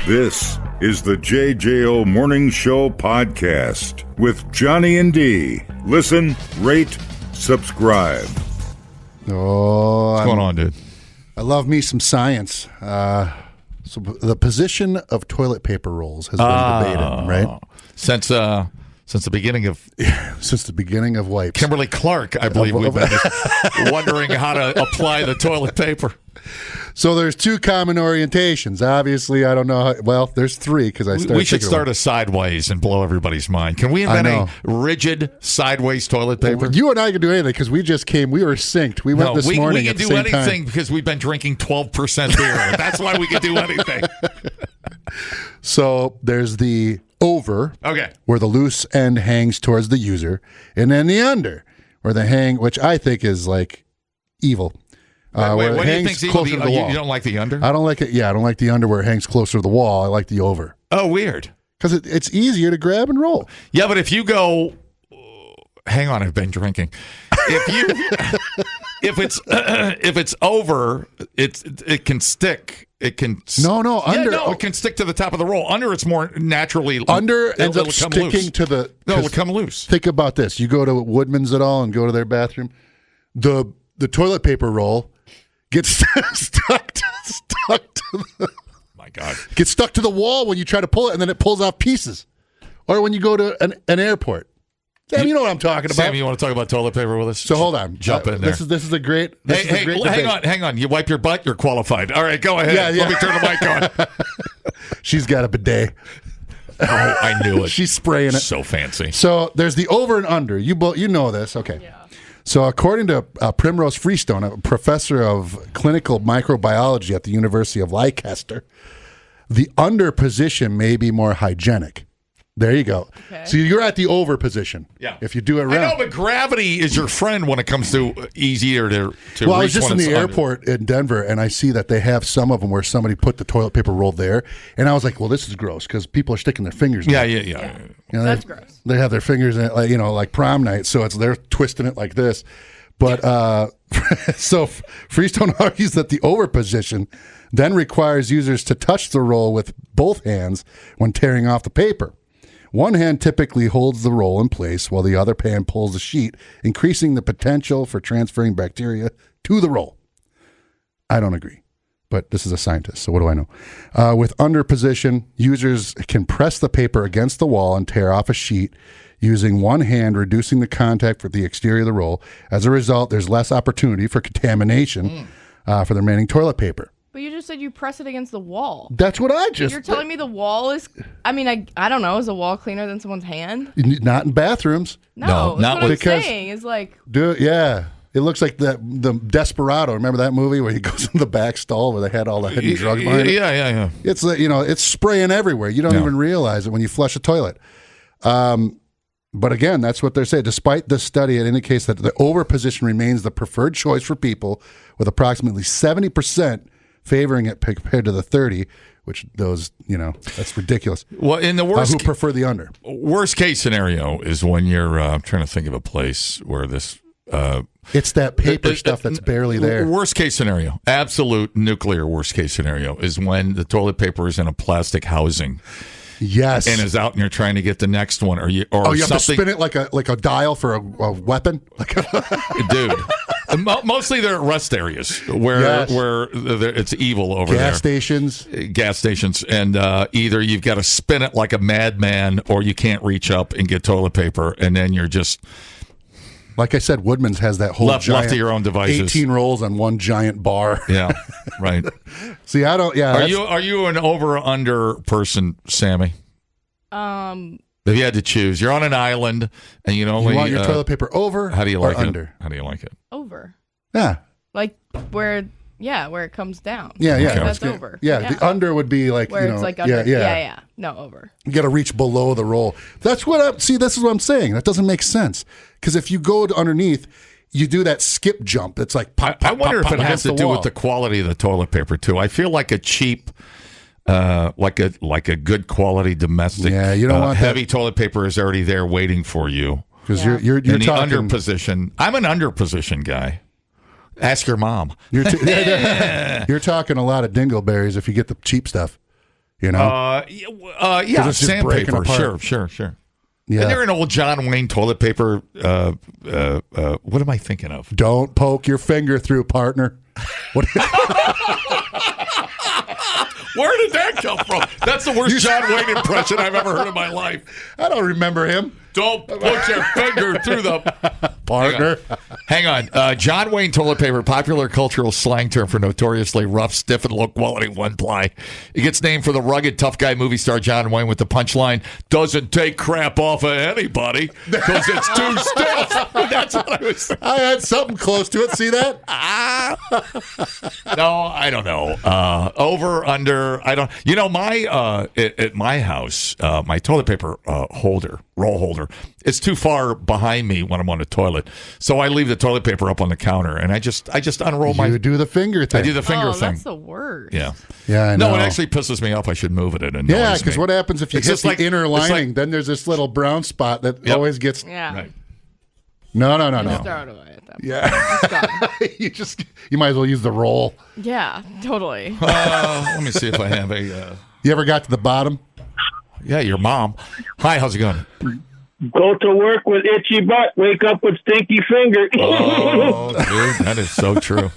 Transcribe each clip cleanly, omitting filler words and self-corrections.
This is the JJO Morning Show podcast with Johnny and D. Listen, rate, subscribe. Oh, What's going on, dude? I love me some science. So the position of toilet paper rolls has been debated, right? Since the beginning of Since the beginning of wipes. Kimberly Clark, I believe we've been wondering how to apply the toilet paper. So there's two common orientations. Obviously, I don't know how, well, there's three because I started We should thinking start a sideways and blow everybody's mind. Can we invent a rigid sideways toilet paper? You and I can do anything because we just came. We were synced. We went this morning. We at can the do same anything time. because we've been drinking 12% beer. That's why we can do anything. So there's the over, Okay. where the loose end hangs towards the user, and then the under, where the hang, which I think is like evil. Wait, where it what do you hangs think's closer evil? to the You wall. don't like the under? I don't like it. Yeah, I don't like the under where it hangs closer to the wall. I like the over Oh, weird. because it's easier to grab and roll. Yeah, but if you go, hang on, I've been drinking. If it's over, it can stick. It can under. it can stick to the top of the roll. Under, it's more naturally Under ends up it'll come sticking loose. to the. No, it'll come loose. Think about this: you go to Woodman's at all and go to their bathroom. The toilet paper roll gets stuck to the. My God. Gets stuck to the wall when you try to pull it, and then it pulls off pieces. Or when you go to an airport. Sam, you know what I'm talking about. Sam, you want to talk about toilet paper with us? So hold on. Jump in there. This is a great. Hang on. You wipe your butt, you're qualified. All right, go ahead. Yeah. Let me turn the mic on. She's got a bidet. Oh, I knew it. She's spraying it. So fancy. So there's the over and under. You know this. Okay. Yeah. So according to Primrose Freestone, a professor of clinical microbiology at the University of Leicester, the under position may be more hygienic. There you go. Okay. So you're at the over position. Yeah. If you do it right. I know, but gravity is your friend when it comes to easier to reach. Well, I was just in the under. airport in Denver, and I see that they have some of them where somebody put the toilet paper roll there, and I was like, "Well, this is gross," because people are sticking their fingers in Yeah. it. You know, That's gross. They have their fingers in it, like prom night, so they're twisting it like this. But so Freestone argues that the over position then requires users to touch the roll with both hands when tearing off the paper. One hand typically holds the roll in place while the other hand pulls the sheet, increasing the potential for transferring bacteria to the roll. I don't agree, but this is a scientist, so what do I know? With under position, users can press the paper against the wall and tear off a sheet using one hand, reducing the contact with the exterior of the roll. As a result, there's less opportunity for contamination for the remaining toilet paper. But you just said you press it against the wall. That's what I just... You're telling me the wall is... I mean, I don't know. Is a wall cleaner than someone's hand? Not in bathrooms. No, not that's what because- I'm saying. Is like... Yeah. It looks like the Desperado. Remember that movie where he goes in the back stall where they had all the hidden drugs behind it? Yeah. It's it's spraying everywhere. You don't even realize it when you flush a toilet. But again, that's what they're saying. Despite this study, it indicates that the over position remains the preferred choice for people, with approximately 70% favoring it compared to the 30%, which those, that's ridiculous. Well, in the worst who prefer the under? Worst case scenario is when you're I'm trying to think of a place where this. It's that paper stuff that's barely there. Worst case scenario, absolute nuclear worst case scenario, is when the toilet paper is in a plastic housing. Yes, and is out, and you're trying to get the next one, or you have to something. spin it like a dial for a weapon, Dude. Mostly they're at rest areas where it's evil over there. Gas stations, and either you've got to spin it like a madman, or you can't reach up and get toilet paper, and then you're just. Like I said, Woodman's has that whole left to your own devices. 18 rolls on one giant bar. Yeah, right. See, I don't. Yeah, are you an over or under person, Sammy? If you had to choose, you're on an island, and you only want your toilet paper over. How do you like it? Under? How do you like it? Over. Yeah. Like where it comes down. Yeah. Like that's over. Yeah, the under would be like where it's like under. Yeah. No, over. You got to reach below the roll. That's what see. This is what I'm saying. That doesn't make sense because if you go to underneath, you do that skip jump. It's like pop. I wonder pop, if it has to do with the quality of the toilet paper too. I feel like a cheap. Like a good quality domestic. Yeah, you don't want heavy toilet paper is already there waiting for you. Because you're in the talking under position. I'm an under position guy. Ask your mom. You're talking a lot of dingleberries if you get the cheap stuff. You know? Yeah, it's just breaking sandpaper. apart. Sure. Yeah. Isn't there an old John Wayne toilet paper? What am I thinking of? Don't poke your finger through, partner. What? Where did that come from? That's the worst John Wayne impression I've ever heard in my life. I don't remember him. Don't put your finger through the partner. Hang on. John Wayne toilet paper, popular cultural slang term for notoriously rough, stiff, and low-quality one-ply. It gets named for the rugged, tough guy movie star John Wayne with the punchline, doesn't take crap off of anybody because it's too stiff. That's what I was saying. I had something close to it. See that? No, I don't know. Over, under, I don't. You know, at my house, my toilet paper roll holder, it's too far behind me when I'm on the toilet. So I leave the toilet paper up on the counter, and I just unroll my. You do the finger thing. I do the finger thing. That's the worst. Yeah. Yeah, I know. No, it actually pisses me off. I should move it. It annoys yeah, because me. what happens if you It's hit just the like- inner it's lining? like- Then there's this little brown spot that Yep. always gets. Yeah. Right. No. Just throw it away at that point. Yeah. you might as well use the roll. Yeah, totally. Let me see if I have a. You ever got to the bottom? Yeah, your mom. Hi, how's it going? Go to work with itchy butt, wake up with stinky finger. Oh, dude, that is so true.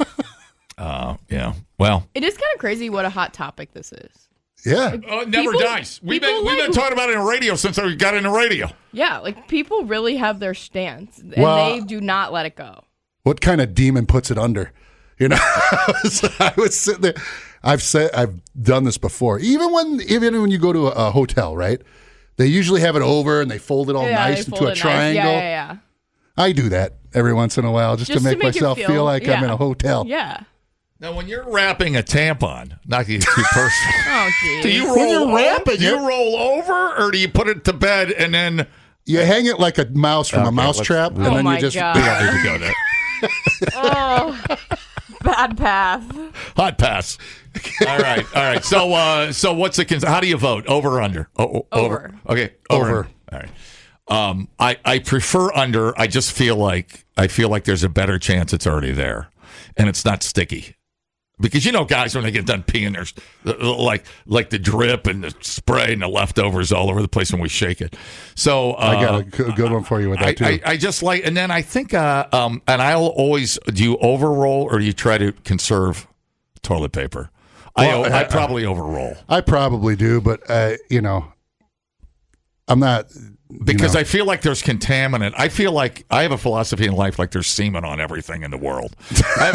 Yeah. Well, It is kind of crazy what a hot topic this is. Yeah. it never People- dies. We've been people talking about it in radio since I got into radio. Yeah, like people really have their stance, and Well- they do not let it go. What kind of demon puts it under? You know, I was sitting there. I've done this before. Even when you go to a hotel, right? They usually have it over and they fold it all nice they into fold a it nice. triangle. Yeah. I do that every once in a while just to make it myself feel like I'm in a hotel. Yeah. Now, when you're wrapping a tampon, not to get too personal, Oh, geez. do you When you're roll wrapping Do you it- roll over, or do you put it to bed and then? You hang it like a mouse from a Okay, mouse let's- trap, and Oh then my you just God. We don't need to go there. Oh, bad path. Hot pass. All right. So what's the? How do you vote? Over or under? Over. Okay. Over. All right. I prefer under. I just feel like there's a better chance it's already there, and it's not sticky. Because guys, when they get done peeing, there's like the drip and the spray and the leftovers all over the place when we shake it. So I got a good one for you with that too. I just like, and then I think, and I'll always, do you overroll or do you try to conserve toilet paper? Well, I probably overroll. I probably do, but I'm not. Because I feel like there's contaminant. I feel like I have a philosophy in life like there's semen on everything in the world. I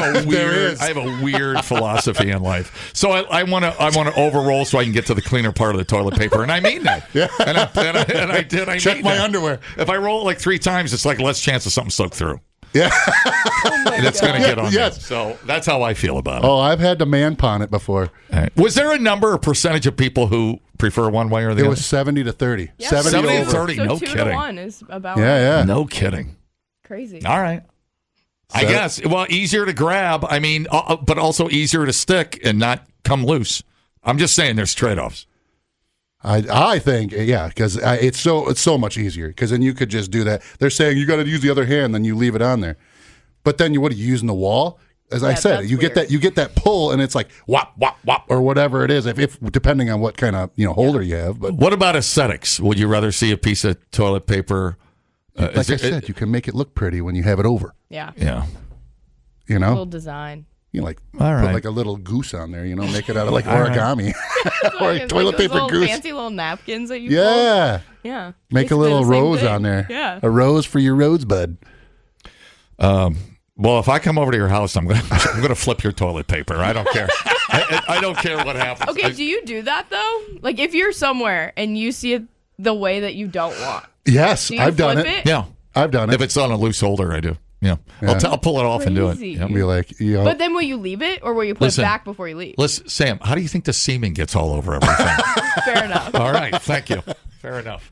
have a weird philosophy in life. So I want to overroll so I can get to the cleaner part of the toilet paper, and I mean that. Yeah. And I did. I Check mean my that. underwear. If I roll it like 3 times, it's like less chance of something soaked through. Yeah. And it's going to get on Yes. me. So that's how I feel about it. Oh, I've had to man pawn it before. All right. Was there a number or percentage of people who prefer one way or the It other? was 70 to 30. Yeah. 70 to over. 30. So No 2 kidding. to 1 is about Yeah. No kidding. crazy. All right. I So- guess. Well, easier to grab. I mean, but also easier to stick and not come loose. I'm just saying there's trade-offs. I think, yeah, because it's so much easier because then you could just do that. They're saying you got to use the other hand, then you leave it on there. But then what are you using the wall? As I said, that's you get weird. that pull, and it's like whop whop whop or whatever it is. If depending on what kind of holder you have, but What about aesthetics? Would you rather see a piece of toilet paper? like I said, you can make it look pretty when you have it over. Yeah. Yeah. You Little know, design. you like All put right. like a little goose on there. Make it out of like All right. origami or Like, toilet those paper little goose. fancy little napkins that you Yeah, fold. Yeah. make a Basically little the same rose thing. on there. Yeah. A rose for your rosebud. Well, if I come over to your house, I'm gonna flip your toilet paper. I don't care. I don't care what happens. Okay, do you do that though? Like if you're somewhere and you see it the way that you don't want, Yes, do you I've done flip it. it? Yeah. I've done it. If it's on a loose holder, I do. Yeah. Yeah. I'll pull it off and do it. Crazy. Yep. Be like, But then will you leave it or will you put Listen. it back before you leave? Listen, Sam, how do you think the semen gets all over everything? Fair enough. All right. Thank you. Fair enough.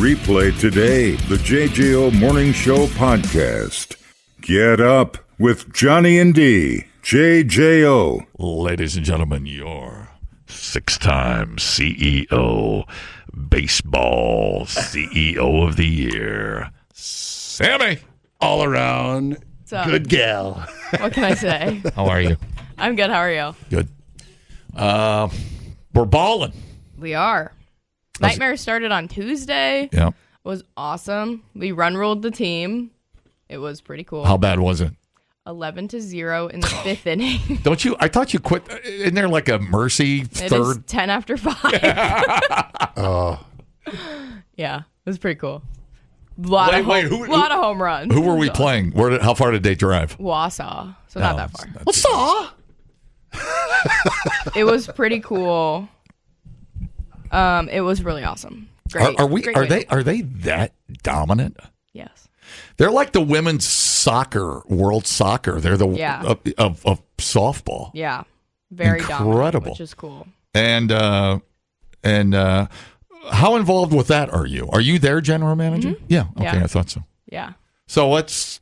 Replay today the JJO Morning Show podcast. Get up with Johnny and D. JJO. Ladies and gentlemen, your 6-time CEO, baseball CEO of the year, Sammy. all around So, good gal. what can I say? How are you? I'm good. How are you? Good. We're balling. We are. Nightmare started on Tuesday. Yeah. It was awesome. We run-ruled the team. It was pretty cool. How bad was it? 11-0 in the 5th inning. Don't you? I thought you quit. Isn't there like a mercy It third? is 10 after 5. Oh, Yeah, it was pretty cool. Lot of home runs. Who were we playing? How far did they drive? Wausau, so not that far. Wausau. It was pretty cool. It was really awesome. Great. Are they that dominant? Yes. They're like the women's soccer, world soccer. They're the of softball. Yeah. Very incredible, dominant, which is cool. And how involved with that are you? Are you their general manager? Mm-hmm. Yeah. Okay, Yeah. I thought so. Yeah. So let's.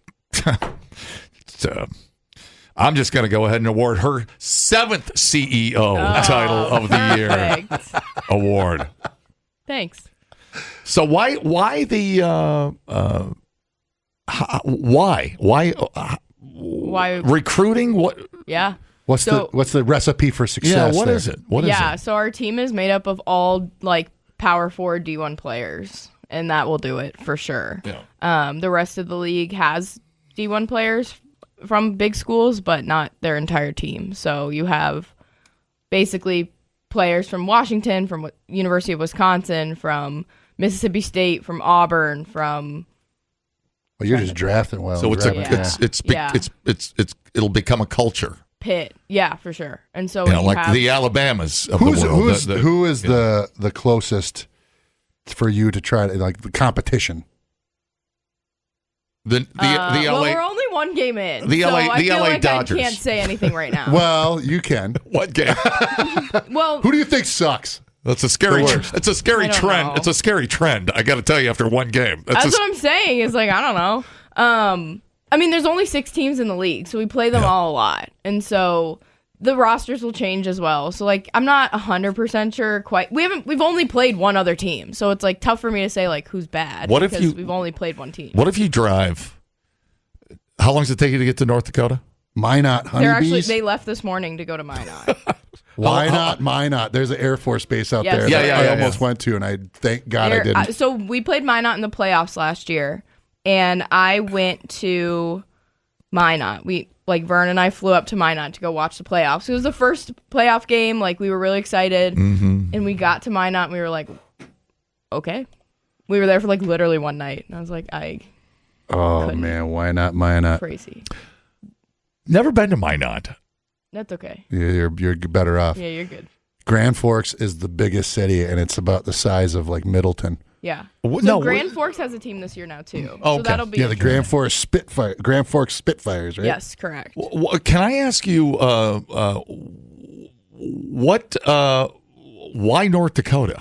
I'm just going to go ahead and award her 7th CEO title of the year award. Thanks. So why recruiting? What? Yeah. what's the recipe for success? Yeah. What there? is it? What is it? So our team is made up of all like power forward D1 players, and that will do it for sure. Yeah. The rest of the league has D1 players from big schools, but not their entire team. So you have basically players from Washington, from University of Wisconsin, from Mississippi State, from Auburn, from. Well, you're just drafting well. So it'll become a culture. Pitt, yeah, for sure. And so like the Alabamas of the world. Who is the closest for you to try to like the competition? The LA. we're only one game in. The LA Dodgers. I can't say anything right now. Well, you can. What game? Well, who do you think sucks? That's a scary. It's a scary I don't trend. know. It's a scary trend. I got to tell you, after one game, that's what I'm saying. Is like I don't know. I mean, there's only 6 teams in the league, so we play them all a lot, and so the rosters will change as well. So like, I'm not 100% sure. We've only played one other team, so it's like tough for me to say like who's bad. We've only played one team. What if you drive? How long does it take you to get to North Dakota? Minot honeybees. They left this morning to go to Minot. Why not Minot? There's an Air Force base out there that I almost went to, and I thank God I didn't. So we played Minot in the playoffs last year, and I went to Minot. Vern and I flew up to Minot to go watch the playoffs. It was the first playoff game. Like, we were really excited, and we got to Minot, and we were like, okay. We were there for like literally one night, and I was like, oh man, why not Minot? Crazy. Never been to Minot. That's okay. You're better off. Yeah, you're good. Grand Forks is the biggest city, and it's about the size of like Middleton. Yeah. So Grand Forks has a team this year now too. Oh, so that'll be the Grand Forks Spitfires, right? Yes, correct. Can I ask you why North Dakota?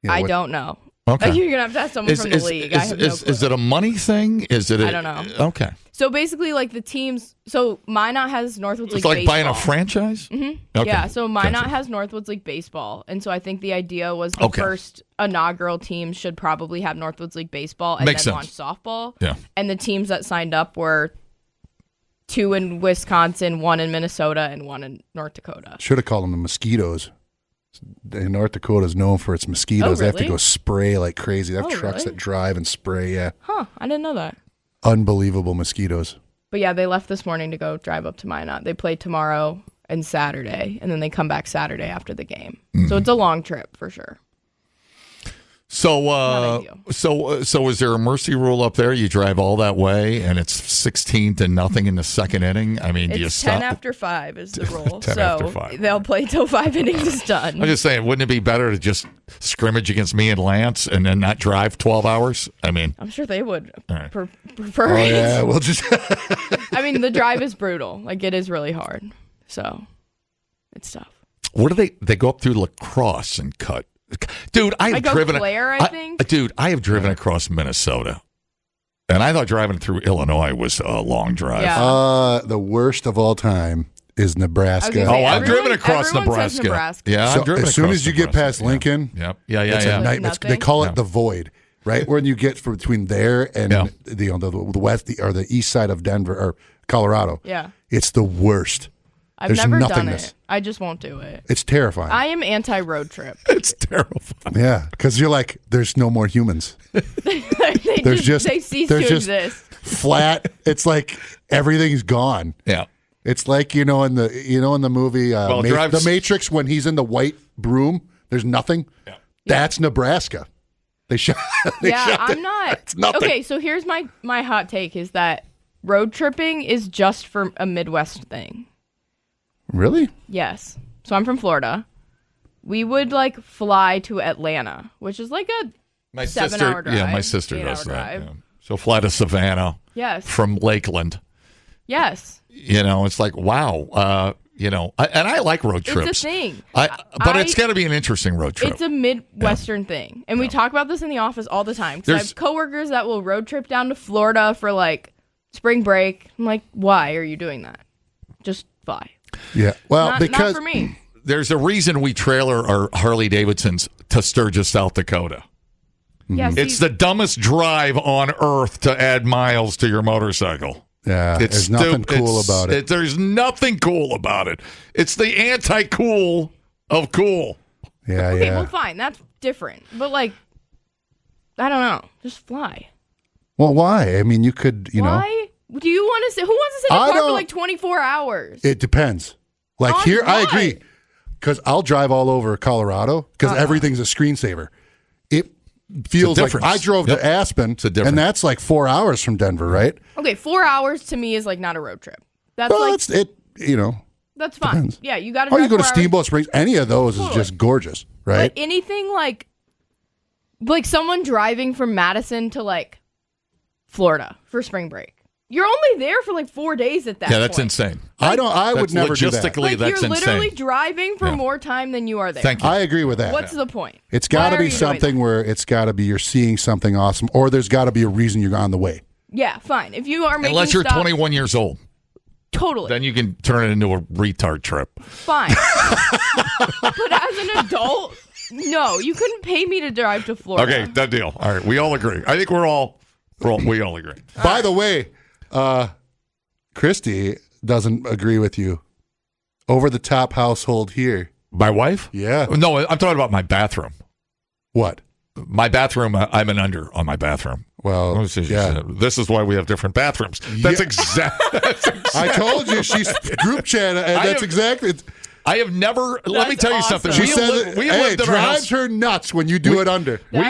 I don't know. Okay. You're gonna have to ask someone from the league. Is it a money thing? Is it? I don't know. Okay. So basically, like the teams. So Minot has Northwoods League. It's like baseball. buying a franchise. Mm-hmm. Okay. Yeah. So Minot has Northwoods League baseball, and so I think the idea was the first inaugural team should probably have Northwoods League baseball and Makes then sense. launch softball. Yeah. And the teams that signed up were 2 in Wisconsin, 1 in Minnesota, and 1 in North Dakota. Should have called them the Mosquitoes. North Dakota is known for its mosquitoes. Oh, really? They have to go spray like crazy. They have trucks really? that drive and spray. Yeah. Huh. I didn't know that. Unbelievable mosquitoes. But yeah, they left this morning to go drive up to Minot. They play tomorrow and Saturday, and then they come back Saturday after the game. So it's a long trip for sure. So, is there a mercy rule up there? You drive all that way, and it's 16-0 in the second inning. I mean, do you stop? 10 after 5 is the rule. 10 so after 5. They'll play till 5 innings is done. I'm just saying, wouldn't it be better to just scrimmage against me and Lance and then not drive 12 hours? I mean, I'm sure they would right. prefer it. Yeah, we'll just. I mean, the drive is brutal. Like, it is really hard. So it's tough. What do they go up through La Crosse and cut? Dude, I have driven. Claire, I think. Dude, I have driven across Minnesota, and I thought driving through Illinois was a long drive. Yeah. The worst of all time is Nebraska. I've driven across Nebraska. Yeah, so I've driven as soon across as you get past Lincoln, yeah. They call it the void, right? When you get from between there and the west or the east side of Denver or Colorado. Yeah. It's the worst. I've There's never done nothingness. it. I just won't do it. It's terrifying. I am anti-road trip. It's terrifying. Yeah, because you're like, there's no more humans. they cease to exist. Flat. It's like everything's gone. Yeah. It's like in the movie The Matrix when he's in the white broom. There's nothing. Yeah. That's Nebraska. They shot. I'm not. It's nothing. Okay, so here's my hot take: is that road tripping is just for a Midwest thing. Really? Yes. So I'm from Florida. We would like fly to Atlanta, which is like a 7-hour drive. Yeah, my sister does that. Drive. Yeah. So fly to Savannah. Yes. From Lakeland. Yes. It's like, wow. And I like road trips. It's a thing. But it's got to be an interesting road trip. It's a Midwestern thing. And we talk about this in the office all the time. Because I have coworkers that will road trip down to Florida for like spring break. I'm like, why are you doing that? Just fly. Yeah. Well, not because for me. There's a reason we trailer our Harley Davidsons to Sturgis, South Dakota. Yes, It's the dumbest drive on earth to add miles to your motorcycle. Yeah, there's nothing cool about it. There's nothing cool about it. It's the anti-cool of cool. Yeah, okay, yeah. well, fine. That's different. But like, I don't know. Just fly. Well, why? I mean, you could, Why? Do you want to sit? Who wants to sit in a car for like 24 hours? It depends. Like On here, I what? agree. Because I'll drive all over Colorado because everything's a screensaver. It feels like I drove to Aspen, and that's like 4 hours from Denver, right? Okay, 4 hours to me is like not a road trip. That's Well, like that's fine. depends. Yeah, you got to. Or you go to Steamboat Springs. Any of those is just gorgeous, right? But anything like someone driving from Madison to like Florida for spring break. You're only there for like 4 days at that point. Yeah, that's insane. I would never do that. Logistically, Like, that's you're literally insane. driving for more time than you are there. Thank you. I agree with that. What's the point? It's got to Why are be you doing something where it's got to be you're seeing something awesome, or there's got to be a reason you're on the way. Yeah, fine. If you are making Unless you're stops, 21 years old. totally. Then you can turn it into a retard trip. Fine. But as an adult, no, you couldn't pay me to drive to Florida. Okay, that deal. All right, we all agree. I think we all agree. By the way, Christy doesn't agree with you. Over the top household here. My wife? Yeah. No, I'm talking about my bathroom. What? My bathroom, I'm an under on my bathroom. Well, yeah. This is why we have different bathrooms. That's exactly. I told you she's group chat, and that's exactly. I have never. Let me tell you something. She says it drives her nuts when you do it under. We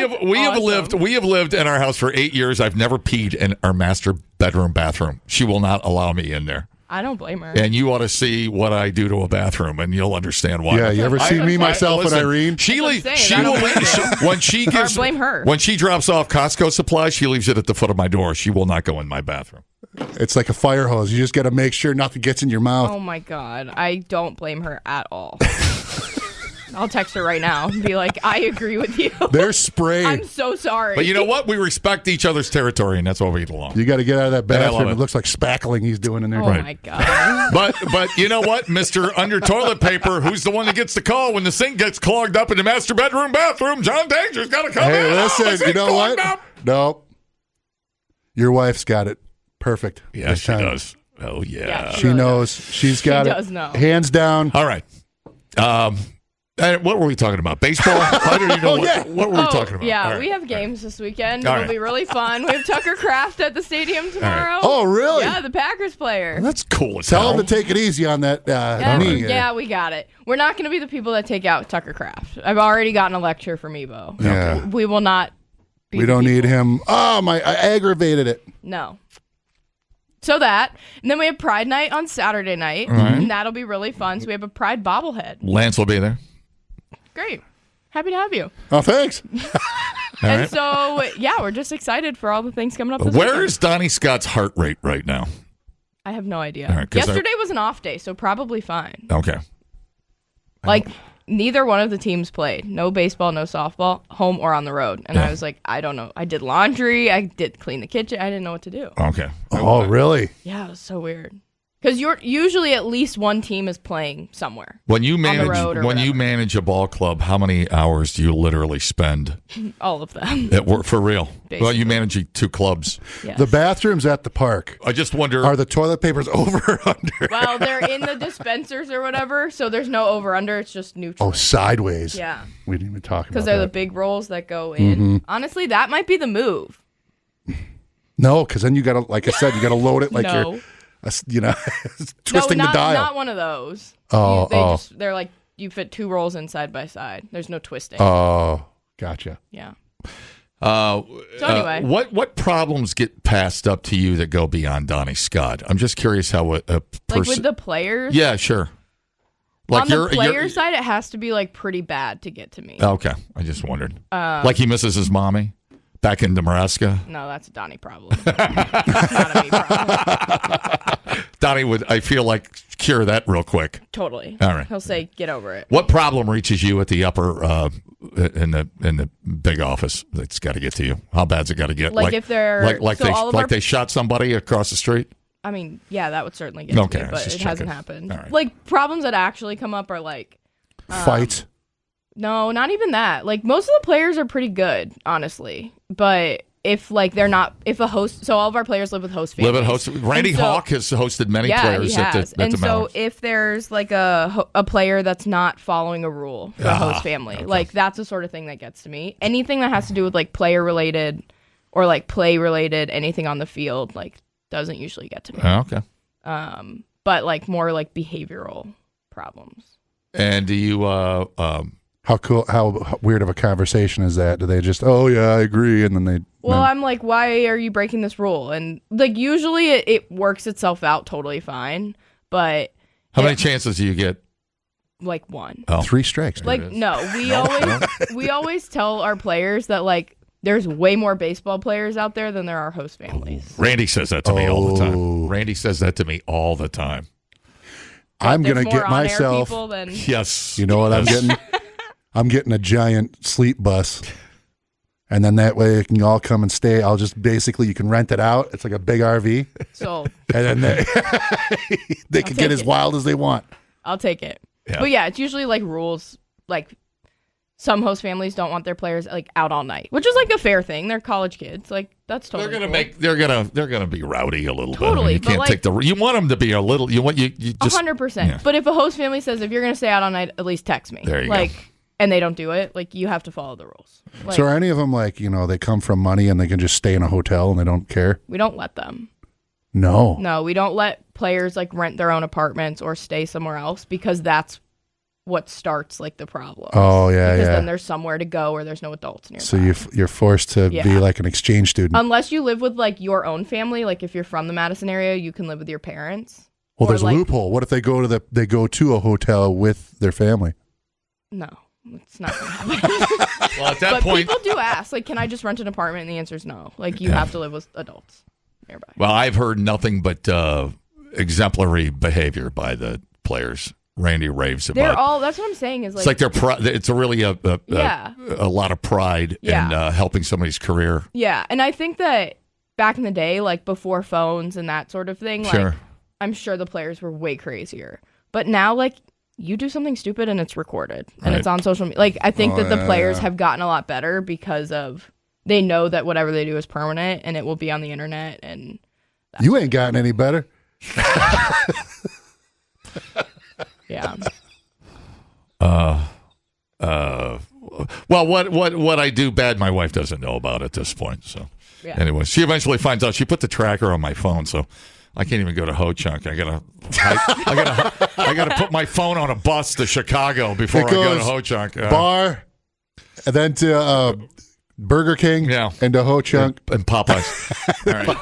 have lived in our house for 8 years. I've never peed in our master bedroom bathroom. She will not allow me in there. I don't blame her. And you ought to see what I do to a bathroom, and you'll understand why. Yeah, you ever see me, myself, and Irene? She will leave when she gives. Blame her. When she drops off Costco supplies, she leaves it at the foot of my door. She will not go in my bathroom. It's like a fire hose. You just got to make sure nothing gets in your mouth. Oh my God, I don't blame her at all. I'll text her right now and be like, I agree with you. They're spraying. I'm so sorry. But you know what? We respect each other's territory, and that's why we get along. You got to get out of that bathroom. It looks like spackling he's doing in there. Oh my God. But you know what, Mr. Under Toilet Paper, who's the one that gets the call when the sink gets clogged up in the master bedroom bathroom? John Danger's got to come in. Hey, listen, you know what? Nope. Your wife's got it perfect. Yeah, she does. Oh, yeah. She knows. She's got it. She does know. Hands down. All right. What were we talking about? Baseball? I don't even know what were we talking about? Yeah, right. we have games this weekend. All It'll right. be really fun. We have Tucker Kraft at the stadium tomorrow. Oh, really? Yeah, the Packers player. Well, that's cool as Tell hell. him to take it easy on that knee. Yeah, we got it. We're not going to be the people that take out Tucker Kraft. I've already gotten a lecture from Ebo. Yeah. We will not be We don't need him. Oh, I aggravated it. No. So that. And then we have Pride Night on Saturday night. Right. And that'll be really fun. So we have a Pride bobblehead. Lance will be there. Great. Happy to have you. Oh, thanks. And so, yeah, we're just excited for all the things coming up this Where weekend. is Donnie Scott's heart rate right now? I have no idea. All right, 'cause Yesterday was an off day, so probably fine. Okay. Like, neither one of the teams played. No baseball, no softball, home or on the road. And I was like, I don't know. I did laundry. I did clean the kitchen. I didn't know what to do. Okay. Oh, really? Yeah, it was so weird. Because you're usually at least one team is playing somewhere. When you manage a ball club, how many hours do you literally spend? All of them. At work, for real. Basically. Well, you manage 2 clubs. Yes. The bathrooms at the park. I just wonder, are the toilet papers over or under? Well, they're in the dispensers or whatever, so there's no over under. It's just neutral. Oh, sideways. Yeah. We didn't even talk about that. Because they're the big rolls that go in. Honestly, that might be the move. No, because then you got to, like I said, you got to load it like No. you're, twisting the dial. Not one of those. They're like, you fit 2 rolls in side by side. There's no twisting. Oh, gotcha. Yeah. so anyway. What problems get passed up to you that go beyond Donnie Scott? I'm just curious how a person... Like with the players? Yeah, sure. Like on the player side, it has to be like pretty bad to get to me. Okay, I just wondered. Like he misses his mommy back in Nebraska? No, that's a Donnie problem. Not a me problem. Donnie would, I feel like, cure that real quick. Totally. All right. He'll say, get over it. What problem reaches you at the upper in the big office that's got to get to you? How bad's it got to get? Like if they're they shot somebody across the street? I mean, yeah, that would certainly get to me, but it hasn't happened. Right. Like if that actually come up are like fights. No, not even that. Like most of the players are pretty good, honestly. But if a host, so all of our players live with host families. Randy Hawk has hosted many players. He has. At the so if there's like a player that's not following a rule for a host family, like that's the sort of thing that gets to me. Anything that has to do with like player related or like play related, anything on the field, like doesn't usually get to me. Okay. But like more like behavioral problems. And do you how weird of a conversation is that? Do they just, oh yeah, I agree, and then they? Well, I'm like, why are you breaking this rule? And like usually it works itself out totally fine, but how many chances do you get? Like 1. Oh. 3 strikes. Like no, we always tell our players that like there's way more baseball players out there than there are host families. Randy says that to me all the time. Randy says that to me all the time. I'm gonna get myself. Yes. You know what I'm getting? I'm getting a giant sleep bus, and then that way it can all come and stay. I'll just basically, you can rent it out. It's like a big RV. So, and then they can get as wild as they want. I'll take it. Yeah. But yeah, it's usually like rules. Like some host families don't want their players like out all night, which is like a fair thing. They're college kids. Like that's totally. They're gonna be rowdy a little bit. Totally. You can't take you want them to be a little. You just 100%. Yeah. But if a host family says if you're gonna stay out all night, at least text me. There you go. And they don't do it, like you have to follow the rules. Like, so are any of them like, they come from money and they can just stay in a hotel and they don't care? We don't let them. No, we don't let players like rent their own apartments or stay somewhere else because that's what starts like the problem. Oh yeah, because yeah. then there's somewhere to go where there's no adults nearby. So you're forced to be like an exchange student. Unless you live with like your own family, like if you're from the Madison area, you can live with your parents. Well, there's a loophole. What if they go to a hotel with their family? No. It's not going to happen. Well, at that point, people do ask, like, can I just rent an apartment? And the answer is no. Like, you have to live with adults nearby. Well, I've heard nothing but exemplary behavior by the players. Randy raves about. That's what I'm saying is like. It's like it's really a lot of pride in helping somebody's career. Yeah, and I think that back in the day, like before phones and that sort of thing, like I'm sure the players were way crazier. But now, like. You do something stupid and it's recorded and it's on social media. Like, I think that the players have gotten a lot better because of they know that whatever they do is permanent and it will be on the internet. And you ain't gotten any better. Yeah. Well, what I do bad, my wife doesn't know about at this point. So, anyway, she eventually finds out. She put the tracker on my phone, so. I can't even go to Ho Chunk. I gotta put my phone on a bus to Chicago before I go to Ho Chunk. Bar, and then to Burger King, and to Ho Chunk and Popeyes. All right.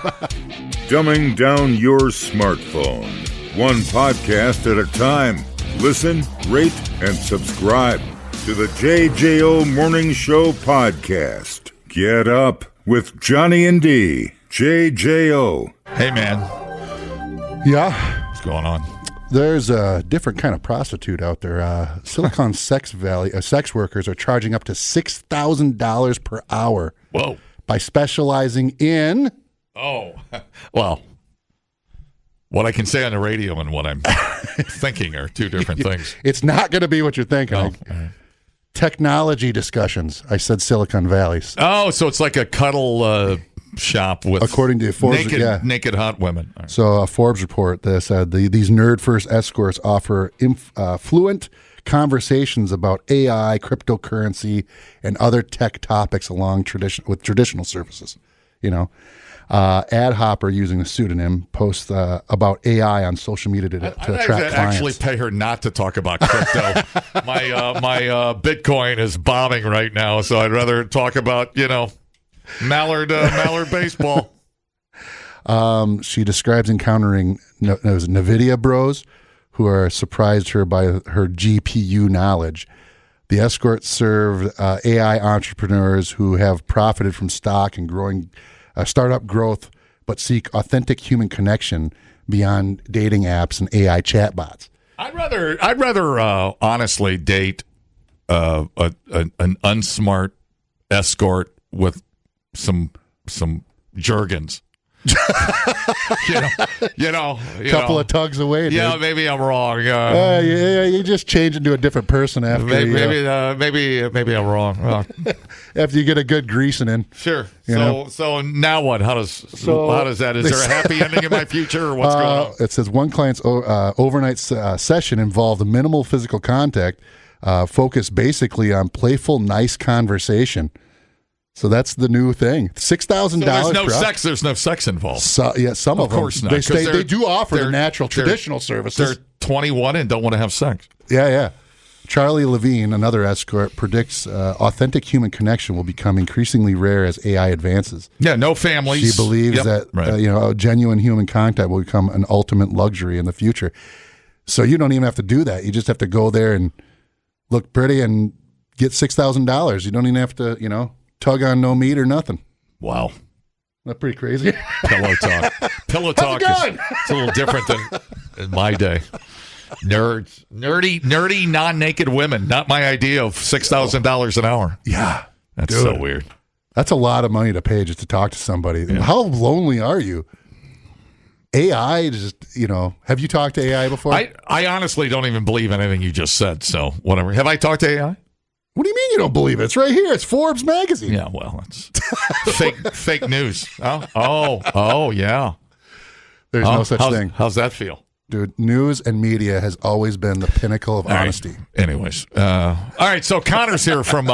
Dumbing down your smartphone, one podcast at a time. Listen, rate, and subscribe to the JJO Morning Show podcast. Get up with Johnny and D. JJO. Hey, man. Yeah. What's going on? There's a different kind of prostitute out there. Silicon sex workers are charging up to $6,000 per hour. Whoa. By specializing in... Oh. Well, What I can say on the radio and what I'm thinking are two different things. It's not going to be what you're thinking. Oh, right. Technology discussions. I said Silicon Valley. Oh, so it's like a cuddle shop with, according to Forbes, naked hot women. Right. So a Forbes report that said these nerd-first escorts offer fluent conversations about AI, cryptocurrency, and other tech topics along traditional services. Ad Hopper, using a pseudonym, posts about AI on social media to attract clients. Actually pay her not to talk about crypto. my Bitcoin is bombing right now, so I'd rather talk about Mallard baseball. She describes encountering NVIDIA bros who are surprised her by her GPU knowledge. The escorts serve AI entrepreneurs who have profited from stock and growing startup growth, but seek authentic human connection beyond dating apps and AI chatbots. I'd rather honestly date an unsmart escort with some Jergens. Couple of tugs away. Yeah, dude. maybe I'm wrong. You just change into a different person after. Maybe I'm wrong. After you get a good greasing in. Sure. So now what? How does that? Is there a happy ending in my future, or what's going on? It says one client's overnight session involved minimal physical contact, focused basically on playful, nice conversation. So that's the new thing. $6,000. There's no sex. There's no sex involved. Some of them. Course not. They do offer the natural traditional services. They're 21 and don't want to have sex. Yeah. Charlie Levine, another escort, predicts authentic human connection will become increasingly rare as AI advances. Yeah, no families. She believes that genuine human contact will become an ultimate luxury in the future. So you don't even have to do that. You just have to go there and look pretty and get $6,000. You don't even have to, tug on no meat or nothing. Wow. That's pretty crazy. Pillow talk. Pillow talk is it's a little different than in my day. Nerdy, non-naked women. Not my idea of $6,000 an hour. Yeah. That's so weird. That's a lot of money to pay just to talk to somebody. Yeah. How lonely are you? AI, have you talked to AI before? I honestly don't even believe anything you just said, so whatever. Have I talked to AI? What do you mean you don't believe it? It's right here. It's Forbes magazine. Yeah, well, it's fake news. Oh, yeah. There's no such thing. How's that feel? Dude, news and media has always been the pinnacle of honesty. Right. Anyways. All right, so Connor's here from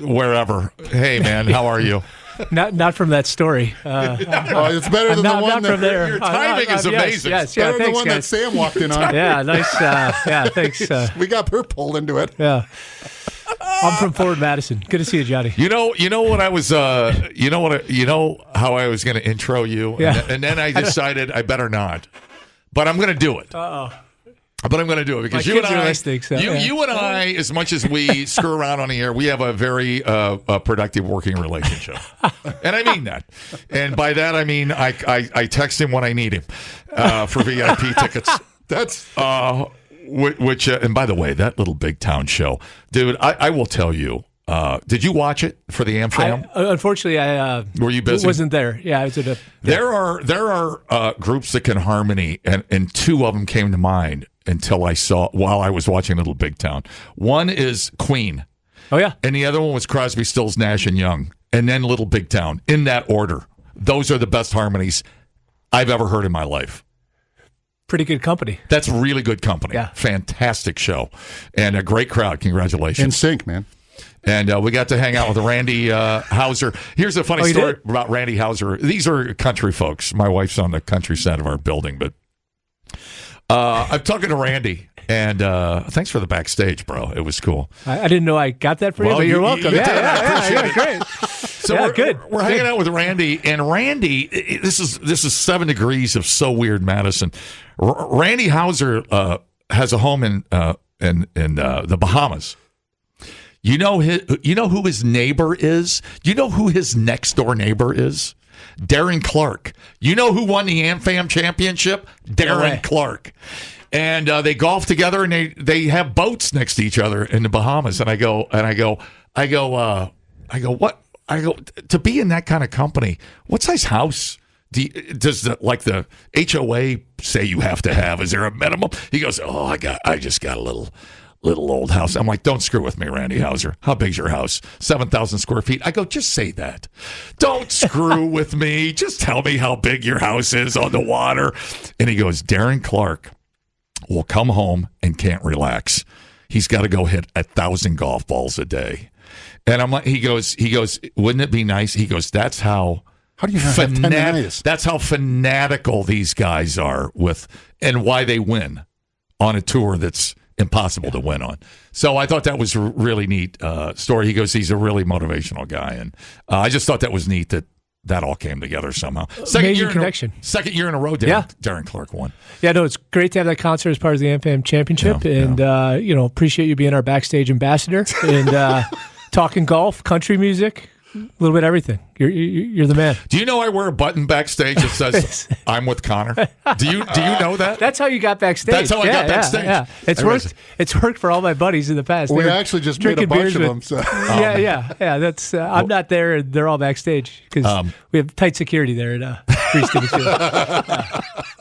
wherever. Hey, man, how are you? Not from that story. It's better than the one not from there. Your timing is amazing. Yes, better than the thanks, one guys. that Sam walked in on. Yeah, nice. Thanks. We got her pulled into it. Yeah. I'm from Fort Madison. Good to see you, Johnny. You know what I was. You know how I was going to intro you, and then I decided I better not, but I'm going to do it. But I'm going to do it because you and I, as much as we screw around on the air, we have a very productive working relationship, and I mean that. And by that I mean I text him when I need him for VIP tickets. That's which and by the way, that little big town show, dude. I will tell you. Did you watch it for the AmFam? Unfortunately, I were you busy? Wasn't there. Yeah, I was at a. There are groups that can harmony, and two of them came to mind until I saw while I was watching Little Big Town. One is Queen. Oh yeah, and the other one was Crosby, Stills, Nash and Young, and then Little Big Town. In that order, those are the best harmonies I've ever heard in my life. Pretty good company. That's really good company. Yeah, fantastic show, and a great crowd. Congratulations. In sync, man. And we got to hang out with Randy Hauser. Here's a funny story about Randy Hauser. These are country folks. My wife's on the country side of our building, but I'm talking to Randy. And thanks for the backstage, bro. It was cool. I didn't know I got that for you, but you're welcome. Yeah, great. So we're hanging out with Randy, and Randy, this is 7 degrees of so weird Madison. Randy Hauser has a home in the Bahamas. You know who his neighbor is? You know who his next door neighbor is? Darren Clark. You know who won the AmFam championship? Darren Clark. And they golf together, and they have boats next to each other in the Bahamas. And I go, what? I go, to be in that kind of company, what size house does the HOA say you have to have? Is there a minimum? He goes, oh, I just got a little old house. I'm like, don't screw with me, Randy Hauser. How big's your house? 7,000 square feet. I go, just say that. Don't screw with me. Just tell me how big your house is on the water. And he goes, Darren Clark will come home and can't relax. He's got to go hit 1,000 golf balls a day. And I'm like, he goes, wouldn't it be nice? He goes, that's how do you have tendinitis? That's how fanatical these guys are with, and why they win on a tour that's impossible to win on. So I thought that was a really neat story. He goes, he's a really motivational guy, and I just thought that was neat that all came together somehow. Second year in a row, Darren Clark won. Yeah, no, it's great to have that concert as part of the AmFam Championship, and appreciate you being our backstage ambassador and talking golf, country music. A little bit of everything. You're the man. Do you know I wear a button backstage that says I'm with Connor? Do you know that? That's how you got backstage. That's how I got backstage. Yeah. It's worked for all my buddies in the past. We actually just made a bunch of them. So. Yeah. That's I'm not there. They're all backstage because we have tight security there at Free Stevens Field.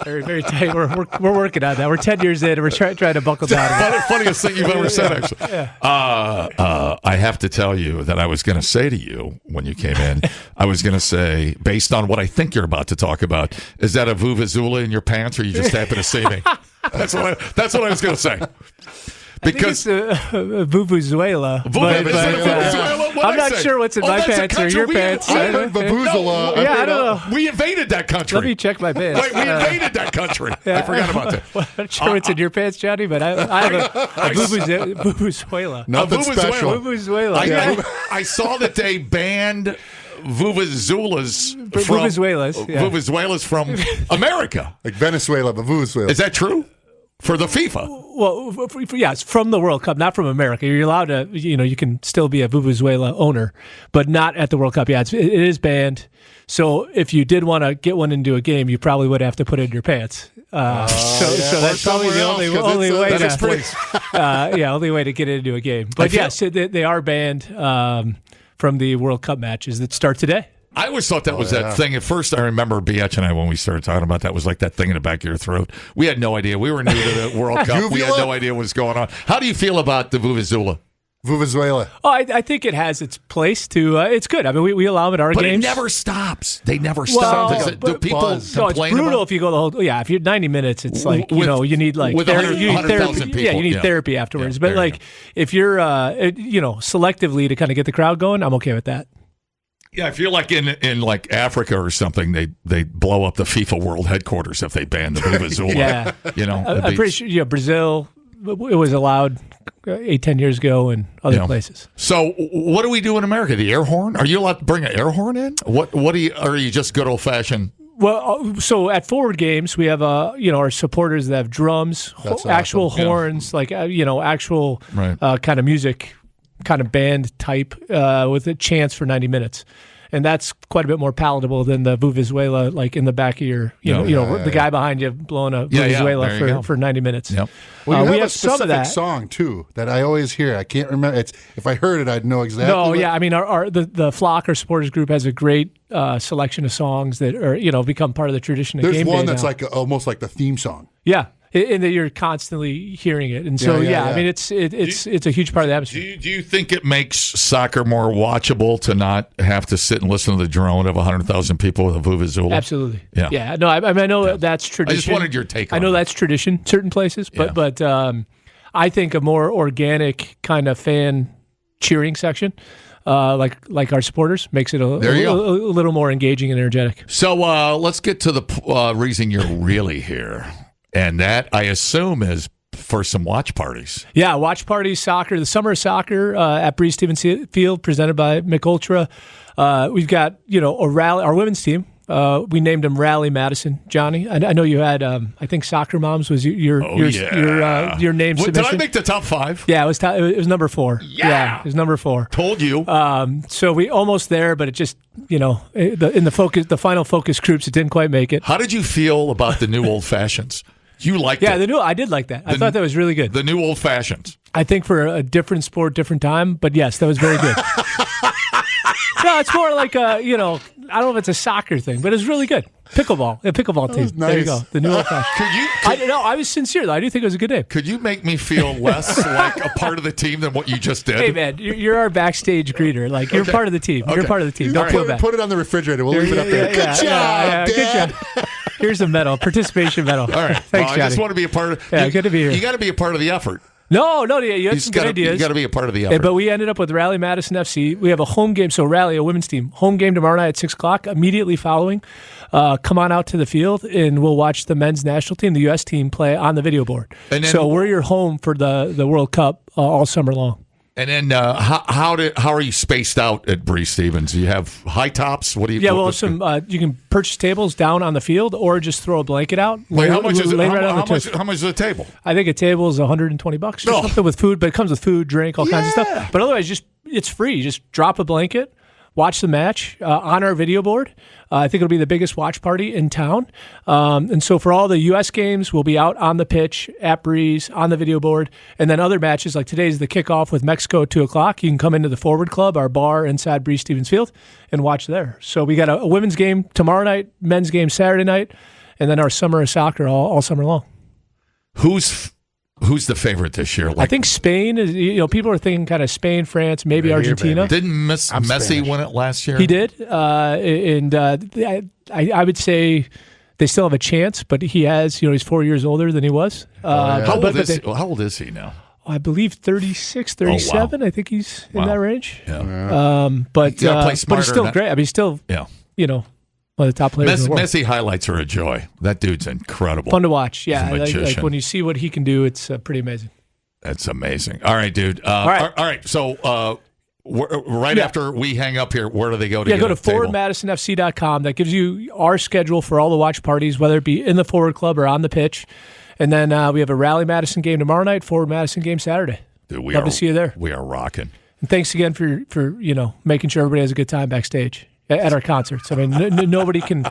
Very, very tight. We're working on that. We're 10 years in, and we're trying to buckle down. Funniest thing you've ever said, actually. I have to tell you that I was going to say to you when you came in, I was going to say, based on what I think you're about to talk about, is that a vuvuzela in your pants, or you just happen to see me? That's what I was going to say. Because it's vuvuzela. I'm not sure what's in my pants or your pants. I heard vuvuzela. I don't know. We invaded that country. Let me check my pants. We invaded that country. I forgot about that. I'm not sure what's in your pants, Johnny, but I have a vuvuzela. Nothing special. Vuvuzela. I saw that they banned vuvuzelas from America. Like Venezuela, but Venezuela. Is that true? For the FIFA? Well, yes, from the World Cup, not from America. You're allowed to, you can still be a Vuvuzela owner, but not at the World Cup. Yeah, it is banned. So if you did want to get one into a game, you probably would have to put it in your pants. So that's probably the only way only way to get it into a game. But yes, they are banned from the World Cup matches that start today. I always thought that was that thing. At first, I remember Biatch and I, when we started talking about that, was like that thing in the back of your throat. We had no idea. We were new to the World Cup. We had no idea what was going on. How do you feel about the Vuvuzela? Vuvuzela. Oh, I think it has its place to. It's good. I mean, we allow them at our games. But it never stops. They never stop. Do people complain it's brutal about? If you go the whole. Yeah, if you're 90 minutes, it's like you need like with therapy. You need therapy. People. Yeah, you need therapy afterwards. But like if you're selectively to kind of get the crowd going, I'm okay with that. Yeah, if you're like in like Africa or something, they blow up the FIFA World Headquarters if they ban the Vuvuzela. Yeah, I'm pretty sure. Brazil, it was allowed 8-10 years ago, and other places. So, what do we do in America? The air horn? Are you allowed to bring an air horn in? What are you just good old fashioned? Well, so at Forward Games, we have our supporters that have drums, actual horns, like actual kind of music. Kind of band type with a chance for 90 minutes. And that's quite a bit more palatable than the Vuvuzela, like in the back of your, the guy behind you blowing a Vuvuzela for 90 minutes. Yep. Well, we have a specific song, too, that I always hear. I can't remember. If I heard it, I'd know exactly. No, I mean, the Flock, our supporters group, has a great selection of songs that are, become part of the tradition of game day. There's one that's like almost like the theme song. Yeah. And that you're constantly hearing it, and so I mean it's a huge part of the atmosphere. Do you think it makes soccer more watchable to not have to sit and listen to the drone of 100,000 people with a vuvuzela? Absolutely. Yeah. No, I know that's tradition. I just wanted your take on it. I know that's tradition, certain places, but I think a more organic kind of fan cheering section. Like our supporters makes it a little more engaging and energetic. So let's get to the reason you're really here. And that, I assume, is for some watch parties. Yeah, watch parties, soccer, the summer of soccer at Breeze Stevens Field, presented by McUltra. We've got, a rally, our women's team. We named them Rally Madison. Johnny, I know you had, I think Soccer Moms was your name submission. Did I make the top 5? Yeah, it was number 4. Yeah, it was number 4. Told you. So we almost there, but it just, in the final focus groups, it didn't quite make it. How did you feel about the new old fashions? You liked it. Yeah, I did like that. I thought that was really good. The new old fashions. I think for a different sport, different time, but yes, that was very good. No, it's more like I don't know if it's a soccer thing, but it's really good. Pickleball. A pickleball team. Nice. There you go. The new old fashioned. I was sincere, though. I do think it was a good name. Could you make me feel less like a part of the team than what you just did? Hey, man, you're our backstage greeter. Like, you're part of the team. You're part of the team. Don't feel bad. Put it on the refrigerator. We'll leave it up there. Good job, Dad. Good job. Here's a medal, participation medal. All right. Thanks, I just want to be a part of Yeah, good to be here. You got to be a part of the effort. No, you had some good ideas. You got to be a part of the effort. But we ended up with Rally Madison FC. We have a home game, so Rally, a women's team, home game tomorrow night at 6 o'clock. Immediately following, come on out to the field, and we'll watch the men's national team, the U.S. team, play on the video board. And then, so we're your home for the World Cup all summer long. And then how are you spaced out at Bree Stevens? Do you have high tops? What do you? Yeah, well, you can purchase tables down on the field, or just throw a blanket out. Wait, how much is it? How much is a table? I think a table is $120 or something with food, but it comes with food, drink, all kinds of stuff. But otherwise, it's free. You just drop a blanket, watch the match on our video board. I think it'll be the biggest watch party in town. And so for all the U.S. games, we'll be out on the pitch at Breeze on the video board. And then other matches, like today's the kickoff with Mexico at 2 o'clock. You can come into the Forward Club, our bar inside Breeze Stevens Field, and watch there. So we got a women's game tomorrow night, men's game Saturday night, and then our summer of soccer all summer long. Who's the favorite this year? I think Spain is. People are thinking kind of Spain, France, maybe Argentina. Didn't Messi win it last year? He did, and I would say they still have a chance, but he has. He's 4 years older than he was. How old is he now? I believe 36, 37. Oh, wow. I think he's in that range. Yeah. But he's still great. I mean, he's still one of the top players in the world. Messi highlights are a joy. That dude's incredible. Fun to watch. Yeah, like when you see what he can do, it's pretty amazing. That's amazing. All right, dude. All right. So after we hang up here, where do they go to get go to forwardmadisonfc.com. That gives you our schedule for all the watch parties, whether it be in the Forward Club or on the pitch. And then we have a Rally Madison game tomorrow night, Forward Madison game Saturday. Dude, Love to see you there. We are rocking. And thanks again for making sure everybody has a good time backstage at our concerts. I mean, nobody can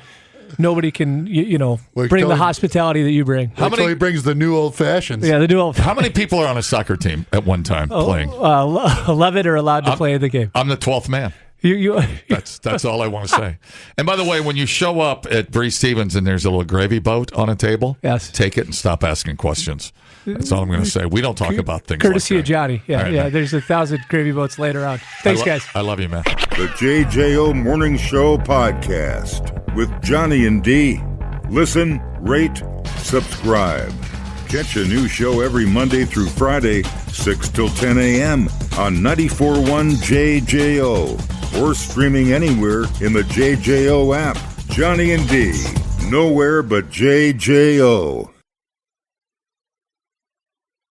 bring the hospitality that you bring. Until he brings the new old fashions. Yeah, the new old. How many people are on a soccer team at one time playing? 11 are allowed to play in the game. I'm the 12th man. That's all I want to say. And by the way, when you show up at Bree Stevens and there's a little gravy boat on a table, take it and stop asking questions. That's all I'm going to say. We don't talk about things courtesy like of Johnny. Yeah, right, man. There's 1,000 gravy boats later on. Thanks, guys. I love you, man. The JJO Morning Show podcast with Johnny and D. Listen, rate, subscribe. Catch a new show every Monday through Friday, 6 till 10 a.m. on 94.1 JJO or streaming anywhere in the JJO app. Johnny and D. Nowhere but JJO.